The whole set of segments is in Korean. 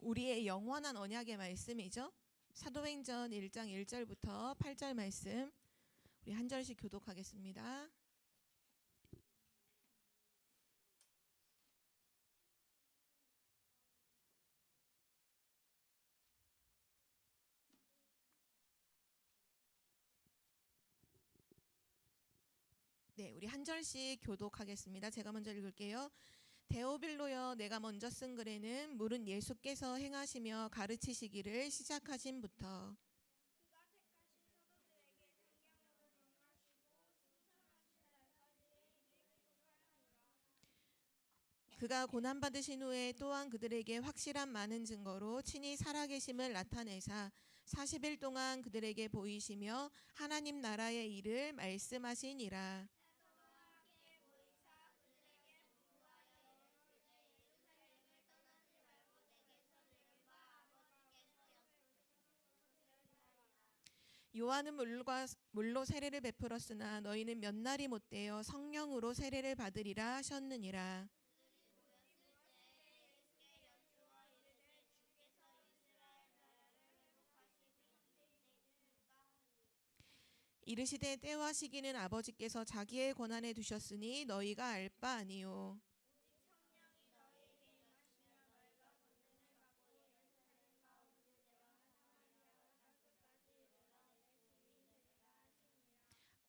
우리의 영원한 언약의 말씀이죠. 사도행전 1장 1절부터 8절 말씀 우리 한 절씩 교독하겠습니다. 네, 우리 한 절씩 교독하겠습니다. 제가 먼저 읽을게요. 데오빌로여, 내가 먼저 쓴 글에는 물은 예수께서 행하시며 가르치시기를 시작하신부터 그가 고난받으신 후에 또한 그들에게 확실한 많은 증거로 친히 살아계심을 나타내사 40일 동안 그들에게 보이시며 하나님 나라의 일을 말씀하시니라. 요한은 물로 세례를 베풀었으나 너희는 몇 날이 못되어 성령으로 세례를 받으리라 하셨느니라. 이르시되 때와 시기는 아버지께서 자기의 권한에 두셨으니 너희가 알 바 아니요.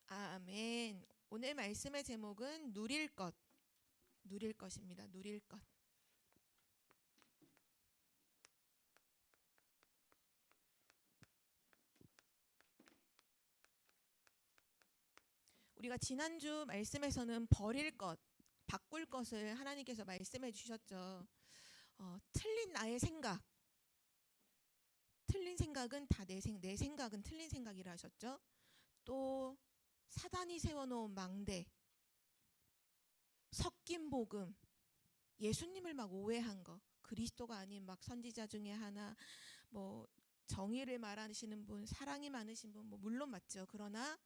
아멘. 오늘 말씀의 제목은 누릴 것, 누릴 것입니다. 누릴 것. 우리가 지난주 말씀에서는 버릴 것, 바꿀 것을 하나님께서 말씀해 주셨죠. 틀린 나의 생각, 틀린 생각은 다 내 생각은 틀린 생각이라 하셨죠. 또 사단이 세워놓은 망대, 섞인 복음, 예수님을 막 오해한 거, 그리스도가 아닌 막 선지자 중에 하나, 뭐 정의를 말하시는 분, 사랑이 많으신 분, 뭐 물론 맞죠. 그러나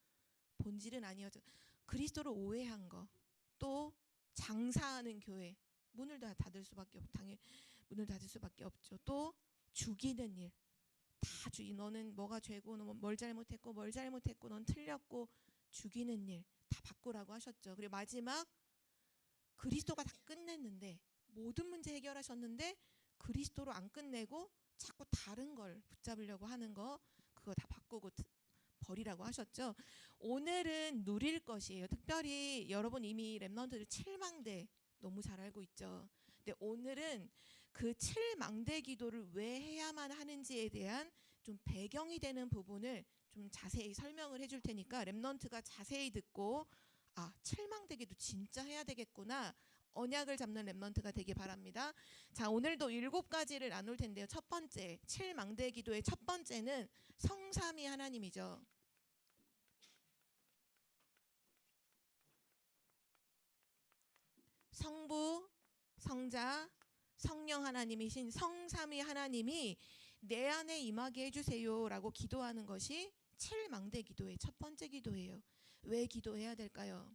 본질은 아니었죠. 그리스도를 오해한 거, 또 장사하는 교회, 문을 다 닫을 수밖에 당연히 문을 닫을 수밖에 없죠. 또 죽이는 일, 다 너는 뭐가 죄고, 넌 뭘 잘못했고, 뭘 잘못했고, 넌 틀렸고, 죽이는 일 다 바꾸라고 하셨죠. 그리고 마지막 그리스도가 다 끝냈는데 모든 문제 해결하셨는데 그리스도로 안 끝내고 자꾸 다른 걸 붙잡으려고 하는 거 그거 다 바꾸고 버리라고 하셨죠. 오늘은 누릴 것이에요. 특별히 여러분 이미 렘넌트들 7망대 너무 잘 알고 있죠. 근데 오늘은 그 7망대 기도를 왜 해야만 하는지에 대한 좀 배경이 되는 부분을 좀 자세히 설명을 해줄 테니까 렘넌트가 자세히 듣고 7망대 기도 진짜 해야 되겠구나. 언약을 잡는 렘넌트가 되기 바랍니다. 자, 오늘도 7가지를 나눌 텐데요. 첫 번째, 7망대 기도의 첫 번째는 성삼위 하나님이죠. 성부, 성자, 성령 하나님이신 성삼위 하나님이 내 안에 임하게 해주세요라고 기도하는 것이 7망대 기도의 첫 번째 기도예요. 왜 기도해야 될까요?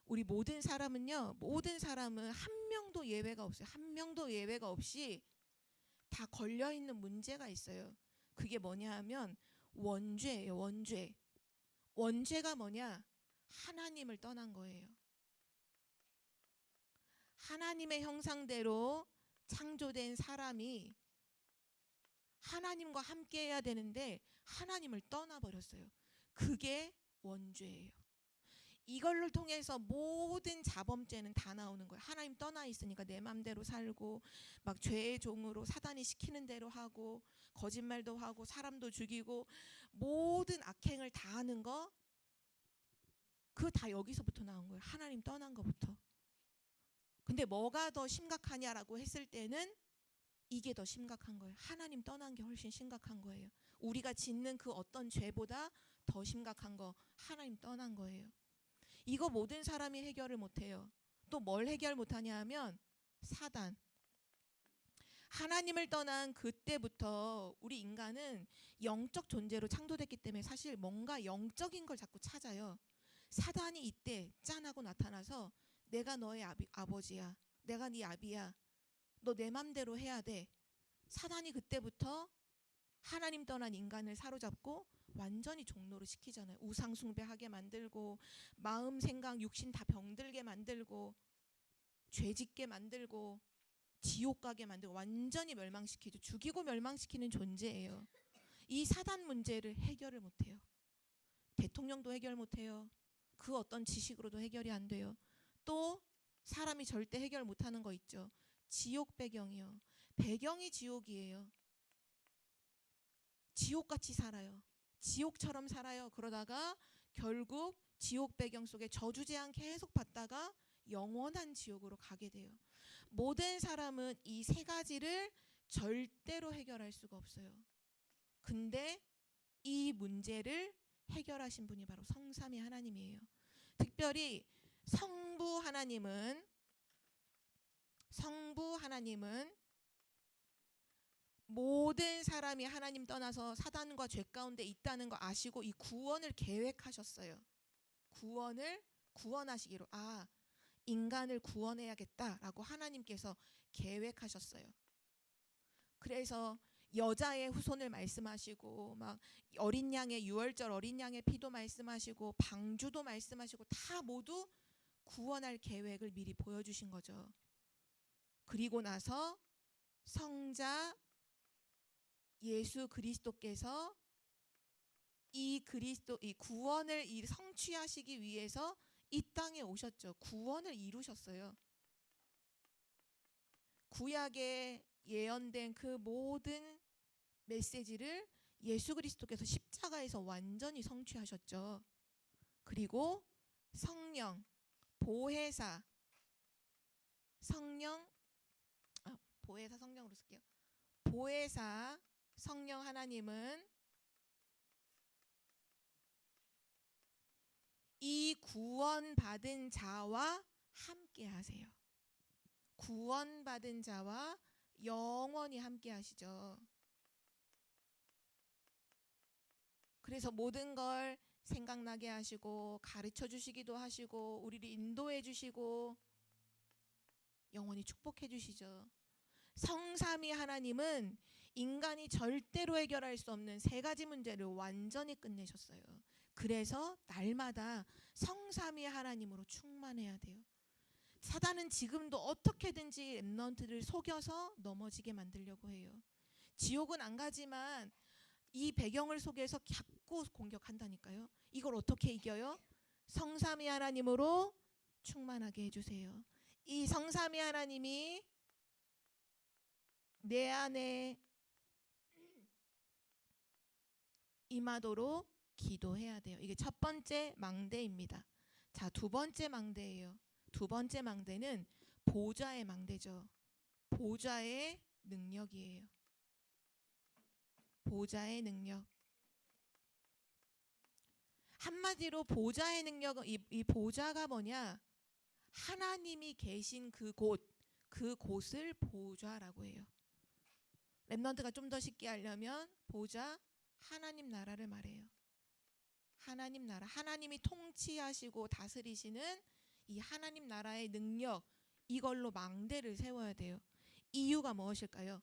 우리 모든 사람은 한 명도 예외가 없어요. 한 명도 예외가 없이 다 걸려있는 문제가 있어요. 그게 뭐냐 하면 원죄예요. 원죄. 원죄가 뭐냐? 하나님을 떠난 거예요. 하나님의 형상대로 창조된 사람이 하나님과 함께 해야 되는데 하나님을 떠나버렸어요. 그게 원죄예요. 이걸로 통해서 모든 자범죄는 다 나오는 거예요. 하나님 떠나 있으니까 내 맘대로 살고 막 죄의 종으로 사단이 시키는 대로 하고 거짓말도 하고 사람도 죽이고 모든 악행을 다 하는 거 그거 다 여기서부터 나온 거예요. 하나님 떠난 거부터. 근데 뭐가 더 심각하냐라고 했을 때는 이게 더 심각한 거예요. 하나님 떠난 게 훨씬 심각한 거예요. 우리가 짓는 그 어떤 죄보다 더 심각한 거 하나님 떠난 거예요. 이거 모든 사람이 해결을 못해요. 또 뭘 해결 못하냐 하면 사단. 하나님을 떠난 그때부터 우리 인간은 영적 존재로 창조됐기 때문에 사실 뭔가 영적인 걸 자꾸 찾아요. 사단이 이때 짠하고 나타나서 내가 너의 아버지야. 내가 네 아비야. 너 내 맘대로 해야 돼. 사단이 그때부터 하나님 떠난 인간을 사로잡고 완전히 종로로 시키잖아요. 우상 숭배하게 만들고 마음 생각 육신 다 병들게 만들고 죄짓게 만들고 지옥 가게 만들고 완전히 멸망시키죠. 죽이고 멸망시키는 존재예요. 이 사단 문제를 해결을 못해요. 대통령도 해결 못해요. 그 어떤 지식으로도 해결이 안 돼요. 또 사람이 절대 해결 못하는 거 있죠. 지옥 배경이요. 배경이 지옥이에요. 지옥같이 살아요. 지옥처럼 살아요. 그러다가 결국 지옥 배경 속에 저주재앙 계속 받다가 영원한 지옥으로 가게 돼요. 모든 사람은 이 세 가지를 절대로 해결할 수가 없어요. 근데 이 문제를 해결하신 분이 바로 성삼위 하나님이에요. 특별히 성부 하나님은 모든 사람이 하나님 떠나서 사단과 죄 가운데 있다는 거 아시고 이 구원을 계획하셨어요. 구원하시기로 인간을 구원해야겠다라고 하나님께서 계획하셨어요. 그래서 여자의 후손을 말씀하시고 막 어린 양의 유월절 어린 양의 피도 말씀하시고 방주도 말씀하시고 다 모두 구원할 계획을 미리 보여주신 거죠. 그리고 나서 성자 예수 그리스도께서 이 구원을 성취하시기 위해서 이 땅에 오셨죠. 구원을 이루셨어요. 구약에 예언된 그 모든 메시지를 예수 그리스도께서 십자가에서 완전히 성취하셨죠. 그리고 성령, 보혜사, 보혜사 성령으로 쓸게요. 보혜사 성령 하나님은 이 구원받은 자와 함께 하세요. 구원받은 자와 영원히 함께 하시죠. 그래서 모든 걸 생각나게 하시고 가르쳐 주시기도 하시고 우리를 인도해 주시고 영원히 축복해 주시죠. 성삼위 하나님은 인간이 절대로 해결할 수 없는 세 가지 문제를 완전히 끝내셨어요. 그래서 날마다 성삼위 하나님으로 충만해야 돼요. 사단은 지금도 어떻게든지 렘넌트를 속여서 넘어지게 만들려고 해요. 지옥은 안 가지만 이 배경을 속여서 자꾸 공격한다니까요. 이걸 어떻게 이겨요? 성삼위 하나님으로 충만하게 해주세요. 이 성삼위 하나님이 내 안에 임하도록 기도해야 돼요. 이게 첫 번째 망대입니다. 자, 두 번째 망대예요. 두 번째 망대는 보좌의 망대죠. 보좌의 능력이에요. 보좌의 능력. 한마디로 보좌의 능력은 이 보좌가 뭐냐? 하나님이 계신 그곳을 보좌라고 해요. 렘넌트가 좀 더 쉽게 하려면 보좌, 하나님 나라를 말해요. 하나님 나라, 하나님이 통치하시고 다스리시는 이 하나님 나라의 능력, 이걸로 망대를 세워야 돼요. 이유가 무엇일까요?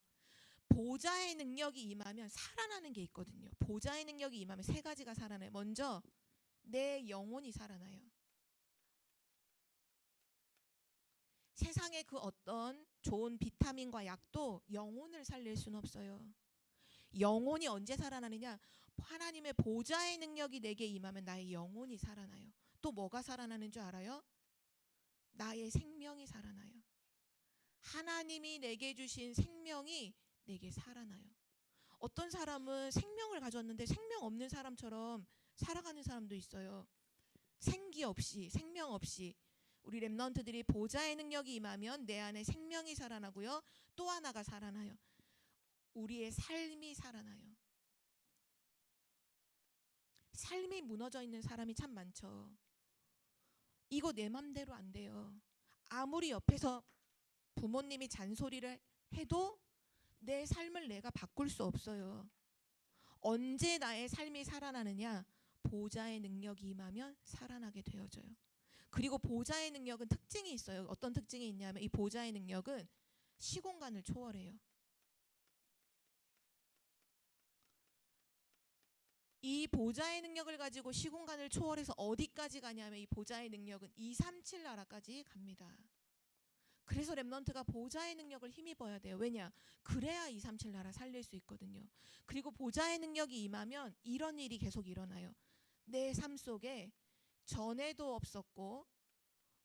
보좌의 능력이 임하면 살아나는 게 있거든요. 보좌의 능력이 임하면 세 가지가 살아나요. 먼저 내 영혼이 살아나요. 세상의 그 어떤 좋은 비타민과 약도 영혼을 살릴 수는 없어요. 영혼이 언제 살아나느냐? 하나님의 보좌의 능력이 내게 임하면 나의 영혼이 살아나요. 또 뭐가 살아나는 줄 알아요? 나의 생명이 살아나요. 하나님이 내게 주신 생명이 내게 살아나요. 어떤 사람은 생명을 가졌는데 생명 없는 사람처럼 살아가는 사람도 있어요. 생기 없이, 생명 없이. 우리 렘넌트들이 보좌의 능력이 임하면 내 안에 생명이 살아나고요. 또 하나가 살아나요. 우리의 삶이 살아나요. 삶이 무너져 있는 사람이 참 많죠. 이거 내 맘대로 안 돼요. 아무리 옆에서 부모님이 잔소리를 해도 내 삶을 내가 바꿀 수 없어요. 언제 나의 삶이 살아나느냐? 보좌의 능력이 임하면 살아나게 되어져요. 그리고 보좌의 능력은 특징이 있어요. 어떤 특징이 있냐면 이 보좌의 능력은 시공간을 초월해요. 이 보좌의 능력을 가지고 시공간을 초월해서 어디까지 가냐면 이 보좌의 능력은 237 나라까지 갑니다. 그래서 렘넌트가 보좌의 능력을 힘입어야 돼요. 왜냐? 그래야 237 나라 살릴 수 있거든요. 그리고 보좌의 능력이 임하면 이런 일이 계속 일어나요. 내 삶 속에 전에도 없었고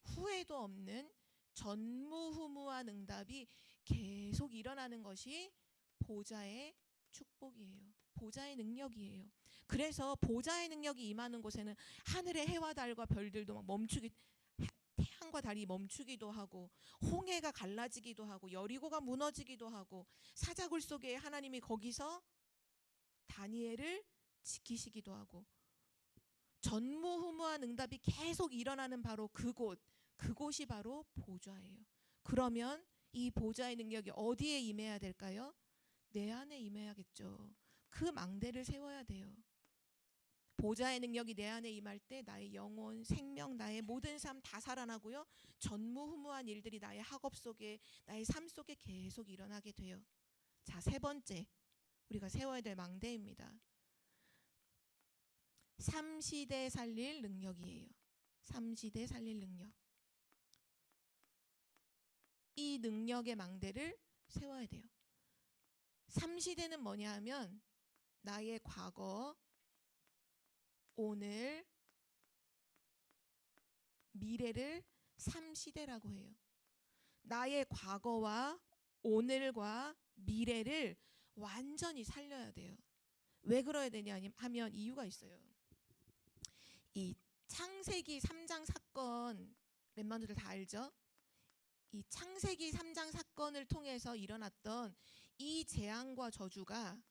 후에도 없는 전무후무한 응답이 계속 일어나는 것이 보좌의 축복이에요. 보좌의 능력이에요. 그래서 보좌의 능력이 임하는 곳에는 하늘의 해와 달과 별들도 막 멈추기, 태양과 달이 멈추기도 하고 홍해가 갈라지기도 하고 여리고가 무너지기도 하고 사자굴 속에 하나님이 거기서 다니엘을 지키시기도 하고 전무후무한 응답이 계속 일어나는 바로 그곳이 바로 보좌예요. 그러면 이 보좌의 능력이 어디에 임해야 될까요? 내 안에 임해야겠죠. 그 망대를 세워야 돼요. 보좌의 능력이 내 안에 임할 때 나의 영혼, 생명, 나의 모든 삶 다 살아나고요. 전무후무한 일들이 나의 학업 속에, 나의 삶 속에 계속 일어나게 돼요. 자, 세 번째 우리가 세워야 될 망대입니다. 3시대 살릴 능력이에요. 3시대 살릴 능력. 이 능력의 망대를 세워야 돼요. 3시대는 뭐냐 하면 나의 과거, 오늘, 미래를 3시대라고 해요. 나의 과거와 오늘과 미래를 완전히 살려야 돼요. 왜 그래야 되냐 하면 이유가 있어요. 이 창세기 3장 사건 렘넌트들 다 알죠? 이 창세기 3장 사건을 통해서 일어났던 이 재앙과 저주가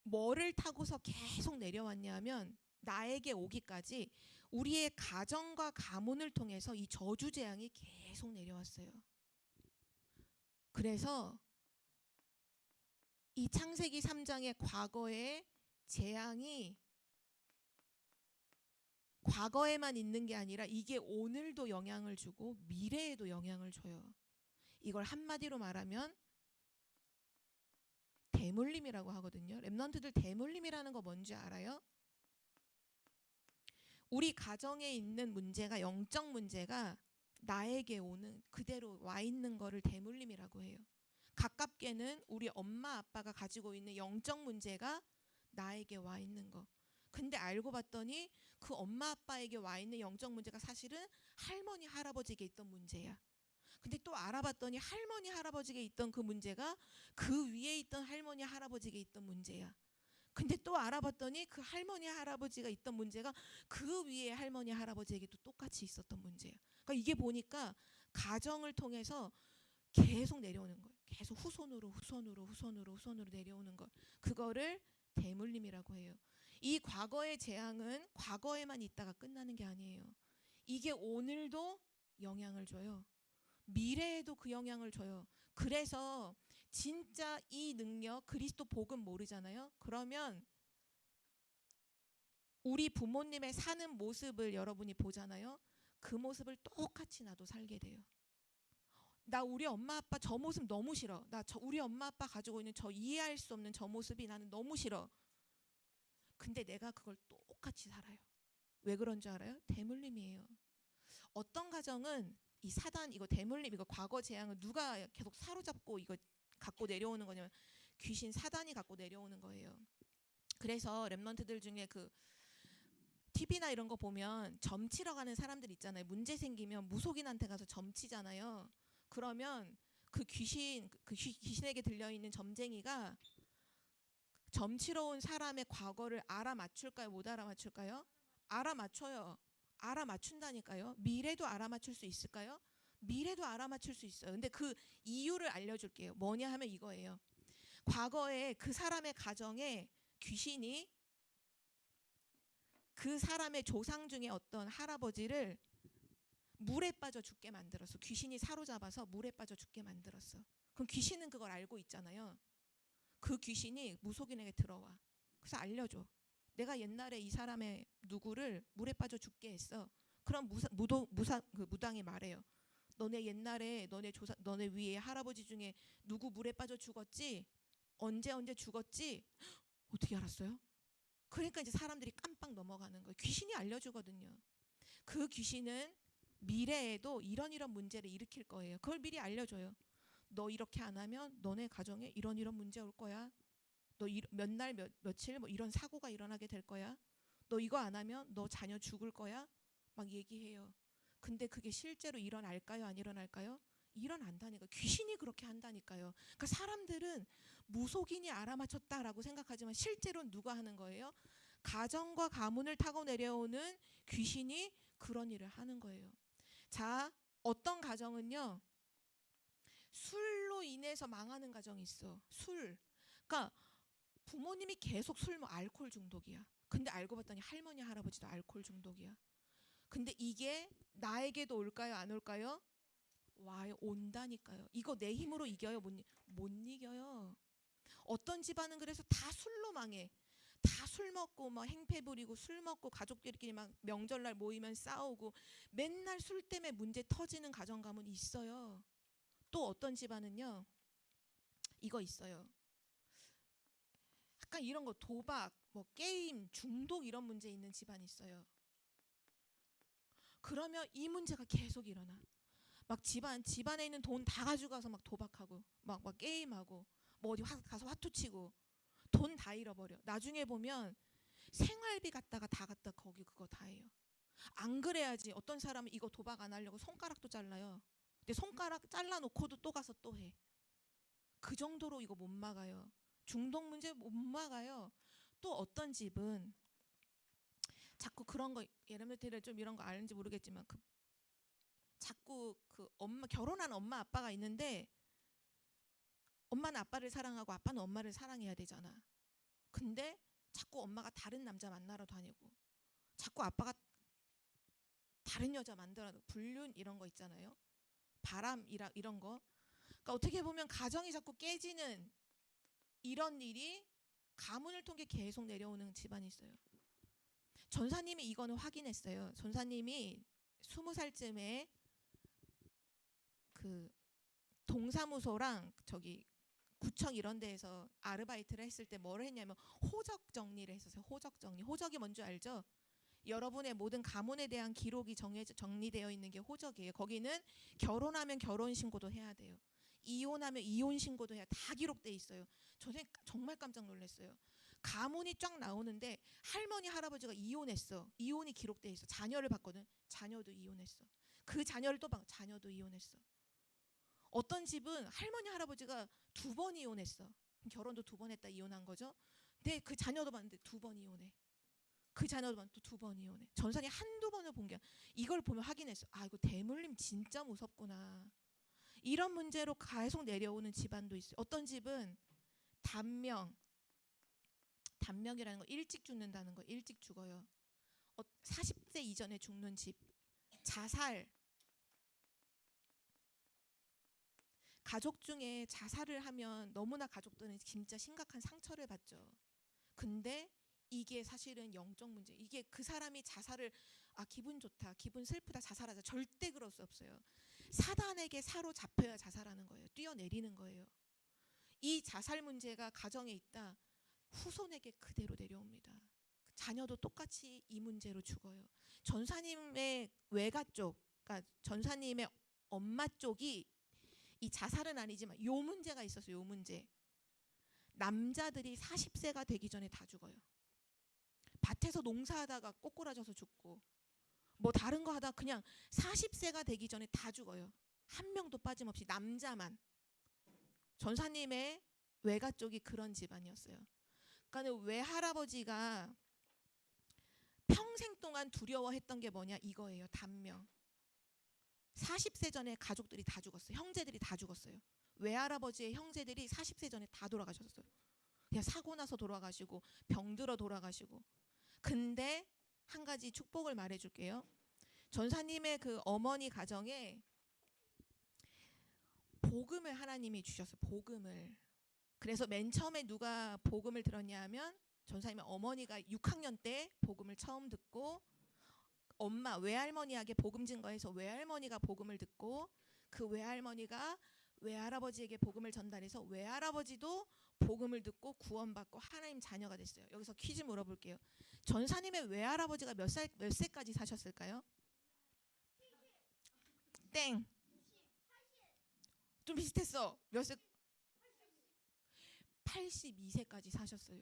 뭐를 타고서 계속 내려왔냐면 나에게 오기까지 우리의 가정과 가문을 통해서 이 저주 재앙이 계속 내려왔어요. 그래서 이 창세기 3장의 과거의 재앙이 과거에만 있는 게 아니라 이게 오늘도 영향을 주고 미래에도 영향을 줘요. 이걸 한마디로 말하면 대물림이라고 하거든요. 렘넌트들 대물림이라는 거 뭔지 알아요? 우리 가정에 있는 문제가 영적 문제가 나에게 오는 그대로 와 있는 거를 대물림이라고 해요. 가깝게는 우리 엄마 아빠가 가지고 있는 영적 문제가 나에게 와 있는 거. 근데 알고 봤더니 그 엄마 아빠에게 와 있는 영적 문제가 사실은 할머니 할아버지에게 있던 문제야. 근데 또 알아봤더니 할머니 할아버지에게 있던 그 문제가 그 위에 있던 할머니 할아버지에게 있던 문제야. 근데 또 알아봤더니 그 할머니 할아버지가 있던 문제가 그 위에 할머니 할아버지에게도 똑같이 있었던 문제야. 그러니까 이게 보니까 가정을 통해서 계속 내려오는 거예요. 계속 후손으로 내려오는 것. 그거를 대물림이라고 해요. 이 과거의 재앙은 과거에만 있다가 끝나는 게 아니에요. 이게 오늘도 영향을 줘요. 미래에도 그 영향을 줘요. 그래서 진짜 이 능력 그리스도 복음 모르잖아요. 그러면 우리 부모님의 사는 모습을 여러분이 보잖아요. 그 모습을 똑같이 나도 살게 돼요. 나 우리 엄마 아빠 저 모습 너무 싫어. 우리 엄마 아빠 가지고 있는 저 이해할 수 없는 저 모습이 나는 너무 싫어. 근데 내가 그걸 똑같이 살아요. 왜 그런 줄 알아요? 대물림이에요. 어떤 가정은 이 사단 이거 대물림 이거 과거 재앙을 누가 계속 사로잡고 이거 갖고 내려오는 거냐면 귀신 사단이 갖고 내려오는 거예요. 그래서 렘넌트들 중에 그 TV나 이런 거 보면 점치러 가는 사람들 있잖아요. 문제 생기면 무속인한테 가서 점치잖아요. 그러면 그 귀신에게 들려있는 점쟁이가 점치러 온 사람의 과거를 알아맞출까요? 못 알아맞출까요? 알아맞춰요. 알아맞춘다니까요. 미래도 알아맞출 수 있을까요? 미래도 알아맞출 수 있어요. 근데 그 이유를 알려줄게요. 뭐냐 하면 이거예요. 과거에 그 사람의 가정에 귀신이 그 사람의 조상 중에 어떤 할아버지를 물에 빠져 죽게 만들었어. 귀신이 사로잡아서 물에 빠져 죽게 만들었어. 그럼 귀신은 그걸 알고 있잖아요. 그 귀신이 무속인에게 들어와. 그래서 알려줘. 내가 옛날에 이 사람의 누구를 물에 빠져 죽게 했어. 그럼 무당이 말해요. 너네 옛날에 너네 위에 할아버지 중에 누구 물에 빠져 죽었지? 언제 죽었지? 어떻게 알았어요? 그러니까 이제 사람들이 깜빡 넘어가는 거예요. 귀신이 알려주거든요. 그 귀신은 미래에도 이런 문제를 일으킬 거예요. 그걸 미리 알려줘요. 너 이렇게 안 하면 너네 가정에 이런 문제 올 거야. 너 몇 날 며칠 뭐 이런 사고가 일어나게 될 거야. 너 이거 안 하면 너 자녀 죽을 거야. 막 얘기해요. 근데 그게 실제로 일어날까요? 안 일어날까요? 일어난다니까. 귀신이 그렇게 한다니까요. 그러니까 사람들은 무속인이 알아맞혔다라고 생각하지만 실제로는 누가 하는 거예요? 가정과 가문을 타고 내려오는 귀신이 그런 일을 하는 거예요. 자, 어떤 가정은요, 술로 인해서 망하는 가정이 있어. 술. 그러니까 부모님이 계속 알코올 중독이야. 근데 알고 봤더니 할머니 할아버지도 알코올 중독이야. 근데 이게 나에게도 올까요? 안 올까요? 와요. 온다니까요. 이거 내 힘으로 이겨요? 못 이겨요. 어떤 집안은 그래서 다 술로 망해. 다 술 먹고 막 행패 부리고 술 먹고 가족들끼리 막 명절날 모이면 싸우고 맨날 술 때문에 문제 터지는 가정 가문 있어요. 또 어떤 집안은요, 이거 있어요. 약간 이런 거 도박, 뭐 게임, 중독 이런 문제 있는 집안이 있어요. 그러면 이 문제가 계속 일어나. 막 집안에 있는 돈 다 가져가서 막 도박하고 막 게임하고 뭐 어디 가서 화투 치고 돈 다 잃어버려. 나중에 보면 생활비 갖다가 다 갖다 거기 그거 다 해요. 안 그래야지 어떤 사람은 이거 도박 안 하려고 손가락도 잘라요. 근데 손가락 잘라놓고도 또 가서 또 해. 그 정도로 이거 못 막아요. 중독 문제 못 막아요. 또 어떤 집은 자꾸 그런 거, 예레미야를 좀 이런 거 아는지 모르겠지만 자꾸 결혼한 엄마 아빠가 있는데 엄마는 아빠를 사랑하고 아빠는 엄마를 사랑해야 되잖아. 근데 자꾸 엄마가 다른 남자 만나러 다니고 자꾸 아빠가 다른 여자 만들어 불륜 이런 거 있잖아요. 바람 이런 거. 그러니까 어떻게 보면 가정이 자꾸 깨지는 이런 일이 가문을 통해 계속 내려오는 집안이 있어요. 전사님이 이거는 확인했어요. 전사님이 20살쯤에 그 동사무소랑 저기 구청 이런 데에서 아르바이트를 했을 때 뭘 했냐면 호적 정리를 했었어요. 호적 정리. 호적이 뭔지 알죠? 여러분의 모든 가문에 대한 기록이 정리되어 있는 게 호적이에요. 거기는 결혼하면 결혼 신고도 해야 돼요. 이혼하면 이혼 신고도 해야 다 기록돼 있어요. 저는 정말 깜짝 놀랐어요. 가문이 쫙 나오는데 할머니 할아버지가 이혼했어. 이혼이 기록돼 있어. 자녀를 봤거든. 자녀도 이혼했어. 그 자녀를 또 봐. 자녀도 이혼했어. 어떤 집은 할머니 할아버지가 2번 이혼했어. 결혼도 2번 했다 이혼한 거죠. 근데 그 자녀도 봤는데 2번 이혼해. 그 자녀도 또 2번 이혼해. 전산이 한두 번을 본 게 이걸 보면 확인했어. 아, 이거 대물림 진짜 무섭구나. 이런 문제로 계속 내려오는 집안도 있어요. 어떤 집은 단명이라는 거, 일찍 죽는다는 거, 일찍 죽어요. 40세 이전에 죽는 집, 자살. 가족 중에 자살을 하면 너무나 가족들은 진짜 심각한 상처를 받죠. 근데 이게 사실은 영적 문제. 이게 그 사람이 자살을 기분 좋다, 기분 슬프다, 자살하자. 절대 그럴 수 없어요. 사단에게 사로잡혀야 자살하는 거예요. 뛰어내리는 거예요. 이 자살 문제가 가정에 있다. 후손에게 그대로 내려옵니다. 자녀도 똑같이 이 문제로 죽어요. 전사님의 외가 쪽, 그러니까 전사님의 엄마 쪽이 이 자살은 아니지만 요 문제가 있었어요. 요 문제. 남자들이 40세가 되기 전에 다 죽어요. 밭에서 농사하다가 꼬꾸라져서 죽고 뭐 다른 거 하다 그냥 40세가 되기 전에 다 죽어요. 한 명도 빠짐없이 남자만. 전사님의 외가 쪽이 그런 집안이었어요. 그러니까 외할아버지가 평생 동안 두려워했던 게 뭐냐 이거예요. 단명. 40세 전에 가족들이 다 죽었어요. 형제들이 다 죽었어요. 외할아버지의 형제들이 40세 전에 다 돌아가셨어요. 그냥 사고 나서 돌아가시고 병들어 돌아가시고. 근데 한 가지 축복을 말해줄게요. 전사님의 그 어머니 가정에 복음을 하나님이 주셨어요. 복음을. 그래서 맨 처음에 누가 복음을 들었냐 하면 전사님의 어머니가 6학년 때 복음을 처음 듣고 외할머니에게 복음 증거해서 외할머니가 복음을 듣고 그 외할머니가 외할아버지에게 복음을 전달해서 외할아버지도 복음을 듣고 구원받고 하나님 자녀가 됐어요. 여기서 퀴즈 물어볼게요. 전사님의 외할아버지가 몇 세까지 사셨을까요? 땡. 좀 비슷했어. 몇 세? 82세까지 사셨어요.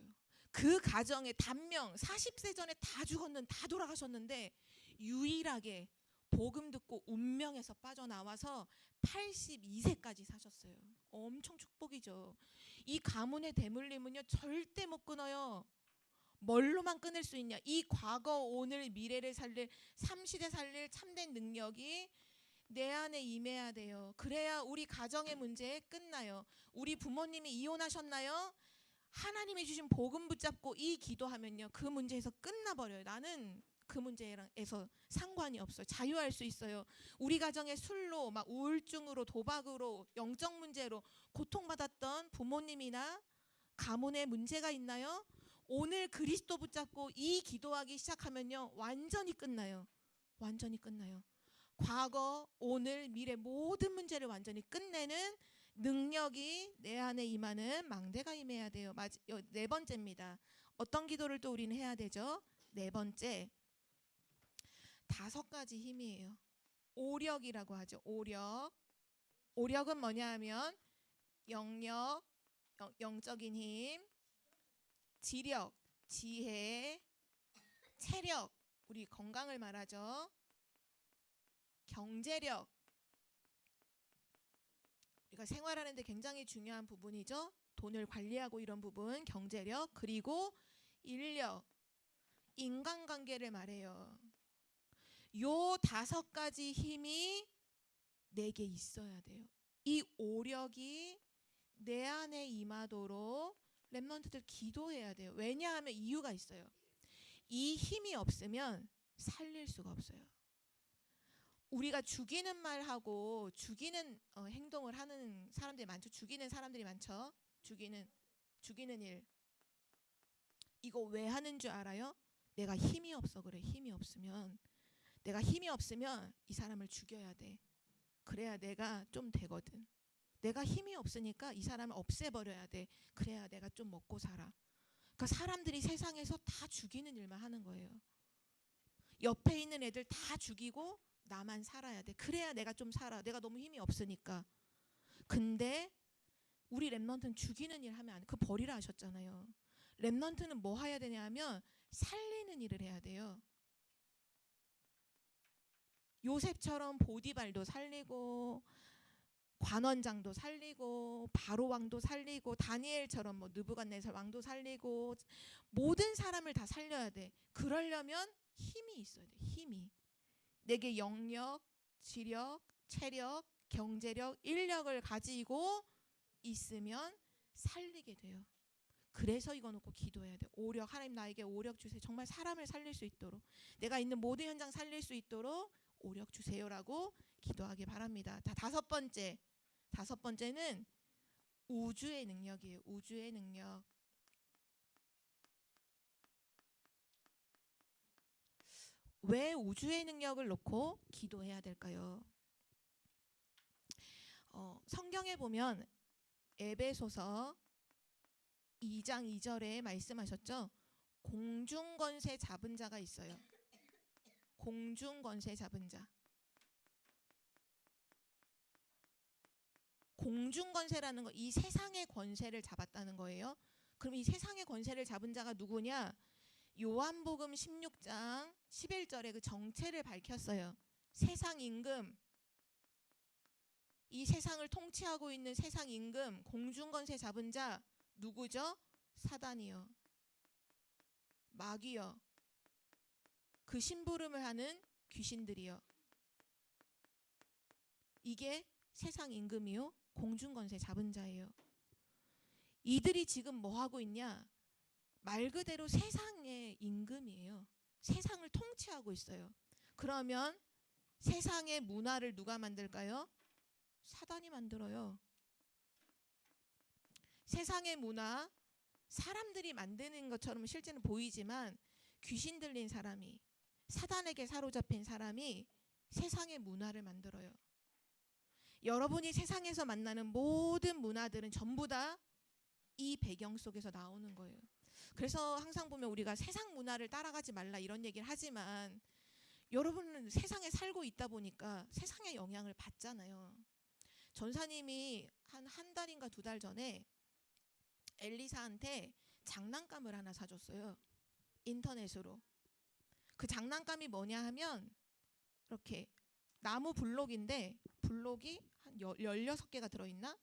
그 가정에 단명 40세 전에 다 돌아가셨는데 유일하게 복음 듣고 운명에서 빠져나와서 82세까지 사셨어요. 엄청 축복이죠. 이 가문의 대물림은요 절대 못 끊어요. 뭘로만 끊을 수 있냐? 이 과거, 오늘, 미래를 살릴 3시대 살릴 참된 능력이 내 안에 임해야 돼요. 그래야 우리 가정의 문제 끝나요. 우리 부모님이 이혼하셨나요? 하나님이 주신 복음 붙잡고 이 기도하면요 그 문제에서 끝나버려요. 나는 그 문제에서 상관이 없어요. 자유할 수 있어요. 우리 가정에 술로 막 우울증으로 도박으로 영적 문제로 고통받았던 부모님이나 가문에 문제가 있나요? 오늘 그리스도 붙잡고 이 기도하기 시작하면요 완전히 끝나요. 완전히 끝나요. 과거, 오늘, 미래 모든 문제를 완전히 끝내는 능력이 내 안에 임하는 망대가 임해야 돼요. 네 번째입니다. 어떤 기도를 또 우리는 해야 되죠? 네 번째, 5가지 힘이에요. 오력이라고 하죠. 오력. 오력은 뭐냐 하면 영력, 영적인 힘, 지력, 지혜, 체력, 우리 건강을 말하죠. 경제력, 우리가 생활하는 데 굉장히 중요한 부분이죠. 돈을 관리하고 이런 부분, 경제력, 그리고 인력, 인간관계를 말해요. 요 5가지 힘이 내게 있어야 돼요. 이 오력이 내 안에 임하도록 렘넌트들 기도해야 돼요. 왜냐하면 이유가 있어요. 이 힘이 없으면 살릴 수가 없어요. 우리가 죽이는 말하고 죽이는 행동을 하는 사람들이 많죠. 죽이는 사람들이 많죠. 죽이는 일. 이거 왜 하는 줄 알아요? 내가 힘이 없어 그래. 내가 힘이 없으면 이 사람을 죽여야 돼. 그래야 내가 좀 되거든. 내가 힘이 없으니까 이 사람을 없애버려야 돼. 그래야 내가 좀 먹고 살아. 그러니까 사람들이 세상에서 다 죽이는 일만 하는 거예요. 옆에 있는 애들 다 죽이고 나만 살아야 돼. 그래야 내가 좀 살아. 내가 너무 힘이 없으니까. 근데 우리 렘넌트는 죽이는 일 하면 안 돼. 그거 버리라 하셨잖아요. 렘넌트는 뭐 해야 되냐 하면 살리는 일을 해야 돼요. 요셉처럼 보디발도 살리고 관원장도 살리고 바로 왕도 살리고 다니엘처럼 뭐 느부갓네살 왕도 살리고 모든 사람을 다 살려야 돼. 그러려면 힘이 있어야 돼. 힘이. 내게 영력, 지력, 체력, 경제력, 인력을 가지고 있으면 살리게 돼요. 그래서 이거 놓고 기도해야 돼. 오력, 하나님 나에게 오력 주세요. 정말 사람을 살릴 수 있도록, 내가 있는 모든 현장 살릴 수 있도록 오력 주세요라고 기도하기 바랍니다. 다섯 번째는 우주의 능력이에요. 우주의 능력. 왜 우주의 능력을 놓고 기도해야 될까요? 성경에 보면 에베소서 2장 2절에 말씀하셨죠. 공중권세 잡은 자가 있어요. 공중권세 잡은 자. 공중권세라는 거, 이 세상의 권세를 잡았다는 거예요. 그럼 이 세상의 권세를 잡은 자가 누구냐? 요한복음 16장 11절에 그 정체를 밝혔어요. 세상 임금, 이 세상을 통치하고 있는 세상 임금, 공중권세 잡은 자 누구죠? 사단이요, 마귀요, 그 심부름을 하는 귀신들이요. 이게 세상 임금이요, 공중권세 잡은 자예요. 이들이 지금 뭐 하고 있냐? 말 그대로 세상의 임금이에요. 세상을 통치하고 있어요. 그러면 세상의 문화를 누가 만들까요? 사단이 만들어요. 세상의 문화, 사람들이 만드는 것처럼 실제는 보이지만 귀신 들린 사람이, 사단에게 사로잡힌 사람이 세상의 문화를 만들어요. 여러분이 세상에서 만나는 모든 문화들은 전부 다 이 배경 속에서 나오는 거예요. 그래서 항상 보면 우리가 세상 문화를 따라가지 말라 이런 얘기를 하지만 여러분은 세상에 살고 있다 보니까 세상의 영향을 받잖아요. 전사님이 한 달인가 2달 전에 엘리사한테 장난감을 하나 사줬어요. 인터넷으로. 그 장난감이 뭐냐 하면 이렇게 나무 블록인데 블록이 한 16개가 들어있나?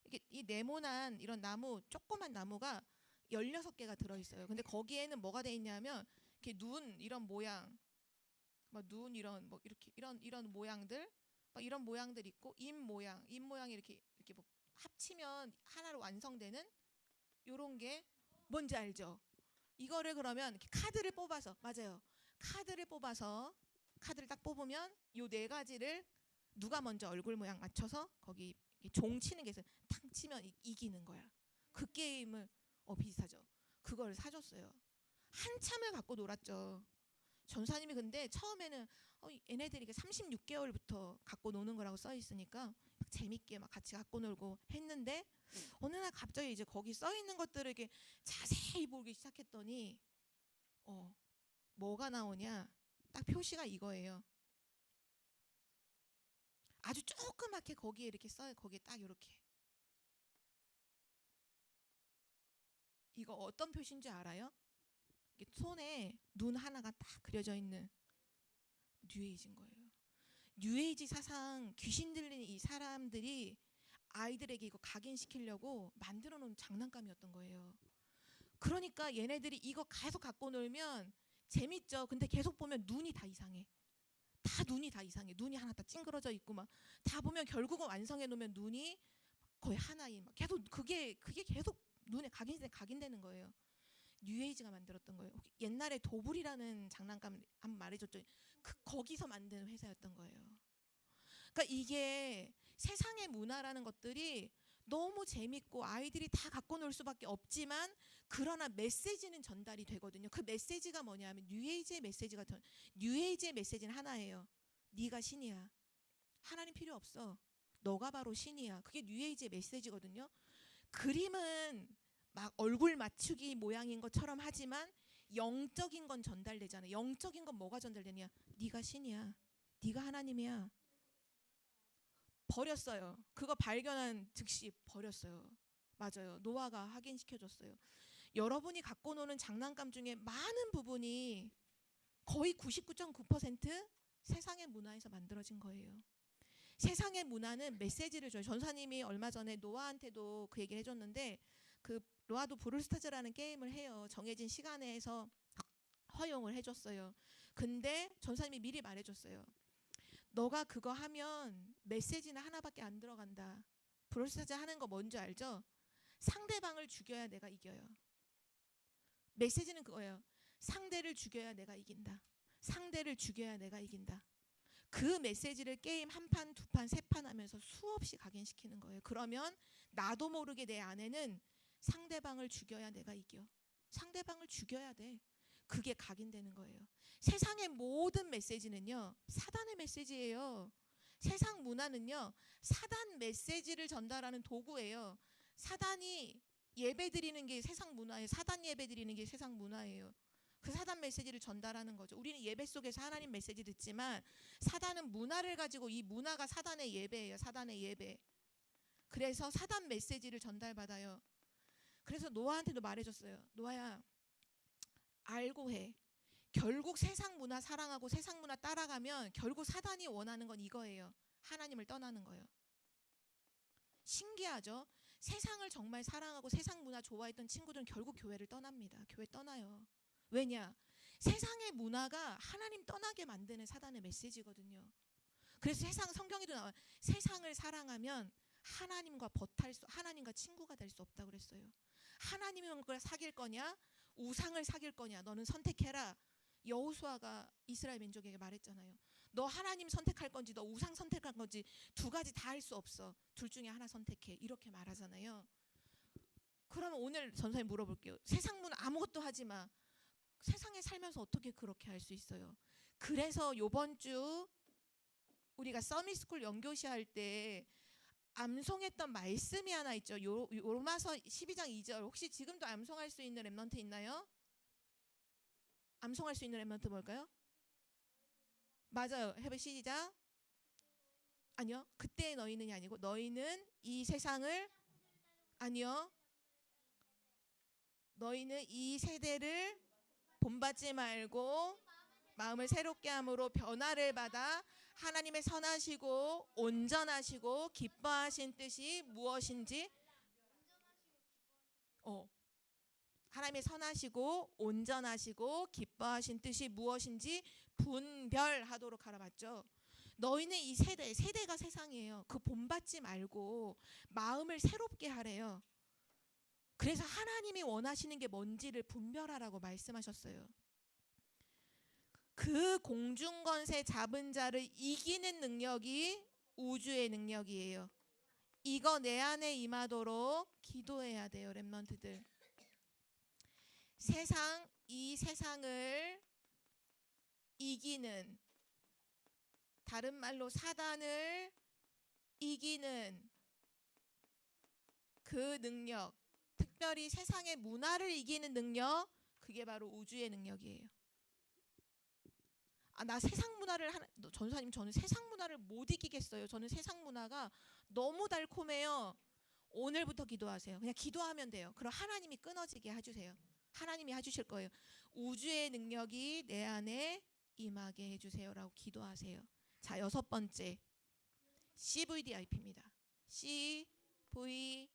이게 이 네모난 이런 나무, 조그만 나무가 16개가 들어있어요. 근데 거기에는 뭐가 돼 있냐면 이렇게 눈 이런 모양, 막 눈 이런 뭐 이렇게 이런 모양들, 막 이런 모양들 있고 입 모양이 이렇게 뭐 합치면 하나로 완성되는 요런 게 뭔지 알죠? 이거를 그러면 이렇게 카드를 뽑아서, 맞아요. 카드를 딱 뽑으면 요 4가지를 누가 먼저 얼굴 모양 맞춰서 거기 종 치는 게 있어요. 탁 치면 이기는 거야. 그 게임을 비슷하죠. 그걸 사줬어요. 한참을 갖고 놀았죠. 전사님이 근데 처음에는 얘네들이 36개월부터 갖고 노는 거라고 써 있으니까 막 재밌게 막 같이 갖고 놀고 했는데 어느 날 갑자기 이제 거기 써 있는 것들을 이렇게 자세히 보기 시작했더니 뭐가 나오냐? 딱 표시가 이거예요. 아주 조그맣게 거기에 이렇게 써요. 거기에 딱 이렇게. 이거 어떤 표시인지 알아요? 이게 손에 눈 하나가 딱 그려져 있는 뉴에이지인 거예요. 뉴에이지 사상, 귀신 들린 이 사람들이 아이들에게 이거 각인시키려고 만들어 놓은 장난감이었던 거예요. 그러니까 얘네들이 이거 계속 갖고 놀면 재밌죠. 근데 계속 보면 눈이 다 이상해. 눈이 다 이상해. 눈이 하나 다 찡그러져 있고 막 다 보면 결국은 완성해 놓으면 눈이 거의 하나인 막 계속 그게 계속 눈에 각인되는 거예요. 뉴에이지가 만들었던 거예요. 옛날에 도불이라는 장난감 한번 말해줬죠. 거기서 만든 회사였던 거예요. 그러니까 이게 세상의 문화라는 것들이 너무 재밌고 아이들이 다 갖고 놀 수밖에 없지만 그러나 메시지는 전달이 되거든요. 그 메시지가 뭐냐면 뉴에이지의 메시지는 하나예요. 네가 신이야. 하나님 필요 없어. 너가 바로 신이야. 그게 뉴에이지의 메시지거든요. 그림은 막 얼굴 맞추기 모양인 것처럼 하지만 영적인 건 전달되잖아요. 영적인 건 뭐가 전달되냐? 네가 신이야. 네가 하나님이야. 버렸어요. 그거 발견한 즉시 버렸어요. 맞아요. 노아가 확인시켜줬어요. 여러분이 갖고 노는 장난감 중에 많은 부분이 거의 99.9% 세상의 문화에서 만들어진 거예요. 세상의 문화는 메시지를 줘요. 전사님이 얼마 전에 노아한테도 그 얘기를 해줬는데 그 노아도 브롤스타즈라는 게임을 해요. 정해진 시간에서 허용을 해줬어요. 근데 전사님이 미리 말해줬어요. 너가 그거 하면 메시지는 하나밖에 안 들어간다. 브롤스타즈 하는 거 뭔지 알죠? 상대방을 죽여야 내가 이겨요. 메시지는 그거예요. 상대를 죽여야 내가 이긴다. 상대를 죽여야 내가 이긴다. 그 메시지를 게임 1판, 2판, 3판 하면서 수없이 각인시키는 거예요. 그러면 나도 모르게 내 안에는 상대방을 죽여야 내가 이겨. 상대방을 죽여야 돼. 그게 각인되는 거예요. 세상의 모든 메시지는요, 사단의 메시지예요. 세상 문화는요, 사단 메시지를 전달하는 도구예요. 사단이 예배드리는 게 세상 문화예요. 사단 예배드리는 게 세상 문화예요. 그 사단 메시지를 전달하는 거죠. 우리는 예배 속에서 하나님 메시지 듣지만 사단은 문화를 가지고 이 문화가 사단의 예배예요. 사단의 예배. 그래서 사단 메시지를 전달받아요. 그래서 노아한테도 말해줬어요. 노아야, 알고 해. 결국 세상 문화 사랑하고 세상 문화 따라가면 결국 사단이 원하는 건 이거예요. 하나님을 떠나는 거예요. 신기하죠? 세상을 정말 사랑하고 세상 문화 좋아했던 친구들은 결국 교회를 떠납니다. 교회 떠나요. 왜냐? 세상의 문화가 하나님 떠나게 만드는 사단의 메시지거든요. 그래서 성경에도 나와요. 세상을 사랑하면 하나님과 친구가 될 수 없다고 그랬어요. 하나님을 사귈 거냐? 우상을 사귈 거냐? 너는 선택해라. 여호수아가 이스라엘 민족에게 말했잖아요. 너 하나님 선택할 건지 너 우상 선택할 건지 2가지 다 할 수 없어. 둘 중에 하나 선택해. 이렇게 말하잖아요. 그러면 오늘 전사님 물어볼게요. 세상 문화 아무것도 하지 마. 세상에 살면서 어떻게 그렇게 할 수 있어요? 그래서 요번 주 우리가 서밋스쿨 연교시 할 때 암송했던 말씀이 하나 있죠. 로마서 12장 2절. 혹시 지금도 암송할 수 있는 랩넌트 있나요? 암송할 수 있는 랩넌트 뭘까요? 맞아요. 해봐 시작. 아니요. 그때 너희는이 아니고 너희는 이 세상을 아니요. 너희는 이 세대를 본받지 말고 마음을 새롭게 함으로 변화를 받아 하나님의 선하시고 온전하시고 기뻐하신 뜻이 무엇인지 하나님의 선하시고 온전하시고 기뻐하신 뜻이 무엇인지 분별하도록 하라. 맞죠? 너희는 이 세대가 세상이에요. 그 본받지 말고 마음을 새롭게 하래요. 그래서 하나님이 원하시는 게 뭔지를 분별하라고 말씀하셨어요. 그 공중권세 잡은 자를 이기는 능력이 우주의 능력이에요. 이거 내 안에 임하도록 기도해야 돼요. 렘넌트들. 이 세상을 이기는, 다른 말로 사단을 이기는 그 능력, 특별히 세상의 문화를 이기는 능력, 그게 바로 우주의 능력이에요. 나 세상 문화를 전사님, 저는 세상 문화를 못 이기겠어요. 저는 세상 문화가 너무 달콤해요. 오늘부터 기도하세요. 그냥 기도하면 돼요. 그럼 하나님이 끊어지게 해주세요. 하나님이 해주실 거예요. 우주의 능력이 내 안에 임하게 해주세요라고 기도하세요. 자, 6번째 CVDIP입니다. CVDIP.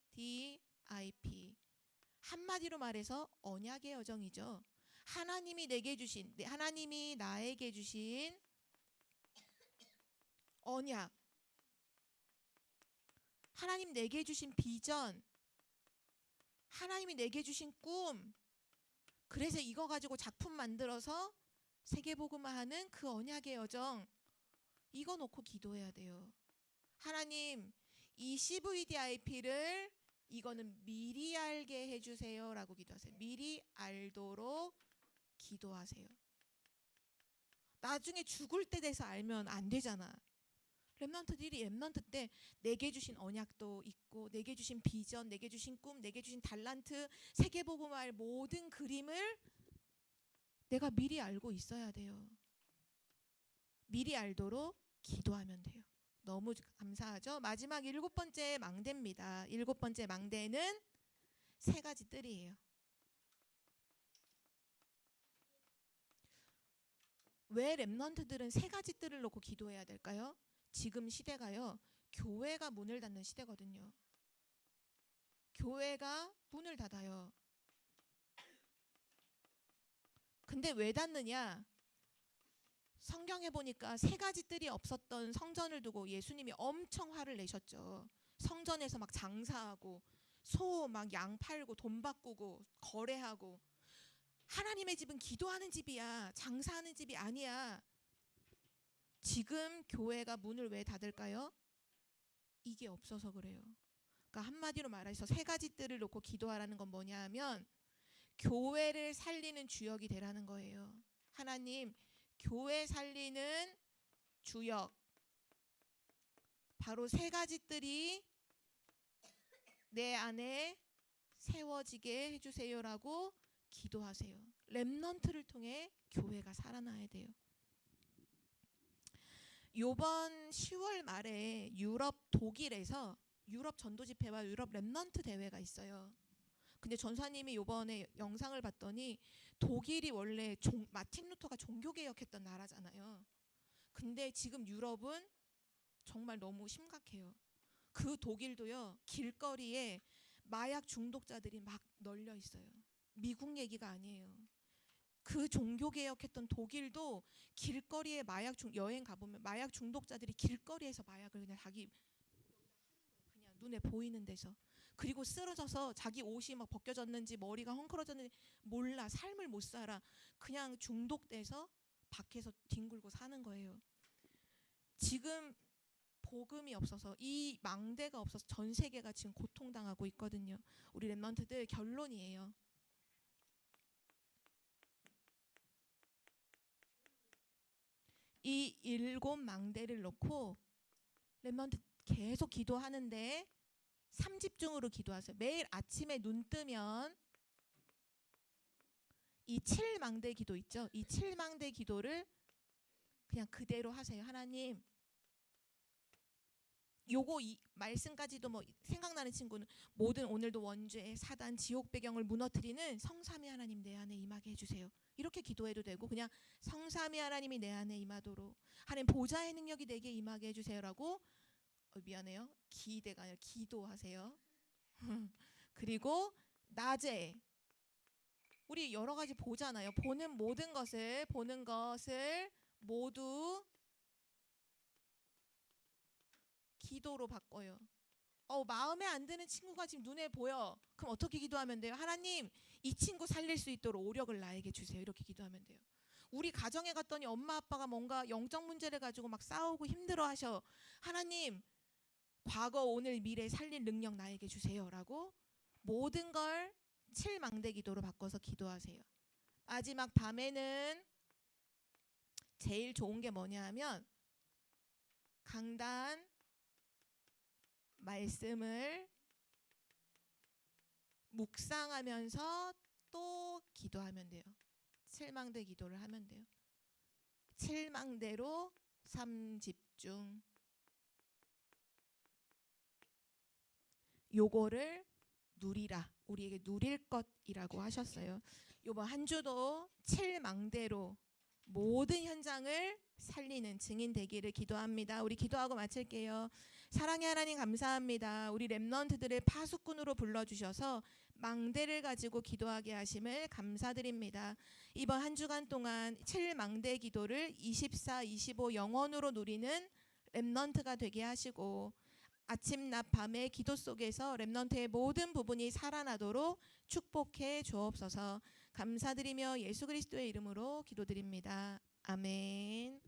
한마디로 말해서 언약의 여정이죠. 하나님이 나에게 주신 언약, 하나님 내게 주신 비전, 하나님이 내게 주신 꿈, 그래서 이거 가지고 작품 만들어서 세계복음화하는 그 언약의 여정, 이거 놓고 기도해야 돼요. 하나님, 이 CVDIP를 이거는 미리 알게 해주세요 라고 기도하세요. 미리 알도록 기도하세요. 나중에 죽을 때 돼서 알면 안 되잖아. 렘넌트 때 내게 주신 언약도 있고, 내게 주신 비전, 내게 주신 꿈, 내게 주신 달란트, 세계복음화할 모든 그림을 내가 미리 알고 있어야 돼요. 미리 알도록 기도하면 돼요. 너무 감사하죠? 마지막 7번째 망대입니다. 7번째 망대는 3가지 뜰이에요. 왜 렘넌트들은 3가지 뜰을 놓고 기도해야 될까요? 지금 시대가요, 교회가 문을 닫는 시대거든요. 교회가 문을 닫아요. 근데 왜 닫느냐? 성경에 보니까 3가지 뜰이 없었던 성전을 두고 예수님이 엄청 화를 내셨죠. 성전에서 막 장사하고 소 막 양 팔고 돈 바꾸고 거래하고, 하나님의 집은 기도하는 집이야. 장사하는 집이 아니야. 지금 교회가 문을 왜 닫을까요? 이게 없어서 그래요. 그러니까 한마디로 말해서 3가지 뜰을 놓고 기도하라는 건 뭐냐 하면 교회를 살리는 주역이 되라는 거예요. 하나님, 교회 살리는 주역, 바로 3가지 뜰이 내 안에 세워지게 해주세요라고 기도하세요. 렘넌트를 통해 교회가 살아나야 돼요. 요번 10월 말에 독일에서 유럽 전도집회와 유럽 렘넌트 대회가 있어요. 근데 전사님이 요번에 영상을 봤더니 독일이 원래 마틴 루터가 종교개혁했던 나라잖아요. 근데 지금 유럽은 정말 너무 심각해요. 그 독일도요, 길거리에 마약 중독자들이 막 널려 있어요. 미국 얘기가 아니에요. 그 종교개혁했던 독일도 길거리에 여행 가보면 마약 중독자들이 길거리에서 마약을 그냥 자기 그냥 눈에 보이는 데서, 그리고 쓰러져서 자기 옷이 막 벗겨졌는지 머리가 헝클어졌는지 몰라, 삶을 못 살아. 그냥 중독돼서 밖에서 뒹굴고 사는 거예요. 지금 복음이 없어서, 이 망대가 없어서 전 세계가 지금 고통당하고 있거든요. 우리 렘넌트들 결론이에요. 이 7 망대를 놓고 렘넌트 계속 기도하는데 3집중으로 기도하세요. 매일 아침에 눈 뜨면 이 7망대 기도 있죠? 이 7망대 기도를 그냥 그대로 하세요. 하나님, 요거 이 말씀까지도 뭐 생각나는 친구는 모든 오늘도 원죄, 사단, 지옥 배경을 무너뜨리는 성삼위 하나님 내 안에 임하게 해주세요. 이렇게 기도해도 되고, 그냥 성삼위 하나님이 내 안에 임하도록 하나님 보좌의 능력이 내게 임하게 해주세요라고 미안해요. 기대가 아니라 기도하세요. 그리고 낮에 우리 여러 가지 보잖아요. 보는 것을 모두 기도로 바꿔요. 마음에 안 드는 친구가 지금 눈에 보여. 그럼 어떻게 기도하면 돼요? 하나님, 이 친구 살릴 수 있도록 오력을 나에게 주세요. 이렇게 기도하면 돼요. 우리 가정에 갔더니 엄마 아빠가 뭔가 영적 문제를 가지고 막 싸우고 힘들어하셔. 하나님, 과거 오늘 미래 살릴 능력 나에게 주세요라고 모든 걸 7망대 기도로 바꿔서 기도하세요. 마지막 밤에는 제일 좋은 게 뭐냐 하면 강단 말씀을 묵상하면서 또 기도하면 돼요. 7망대 기도를 하면 돼요. 7망대로 3집중. 요거를 누리라. 우리에게 누릴 것이라고 하셨어요. 요번 한 주도 7망대로 모든 현장을 살리는 증인 되기를 기도합니다. 우리 기도하고 마칠게요. 사랑의 하나님 감사합니다. 우리 렘넌트들을 파수꾼으로 불러주셔서 망대를 가지고 기도하게 하심을 감사드립니다. 이번 한 주간 동안 7망대 기도를 24, 25 영원으로 누리는 렘넌트가 되게 하시고 아침, 낮, 밤의 기도 속에서 렘넌트의 모든 부분이 살아나도록 축복해 주옵소서. 감사드리며 예수 그리스도의 이름으로 기도드립니다. 아멘.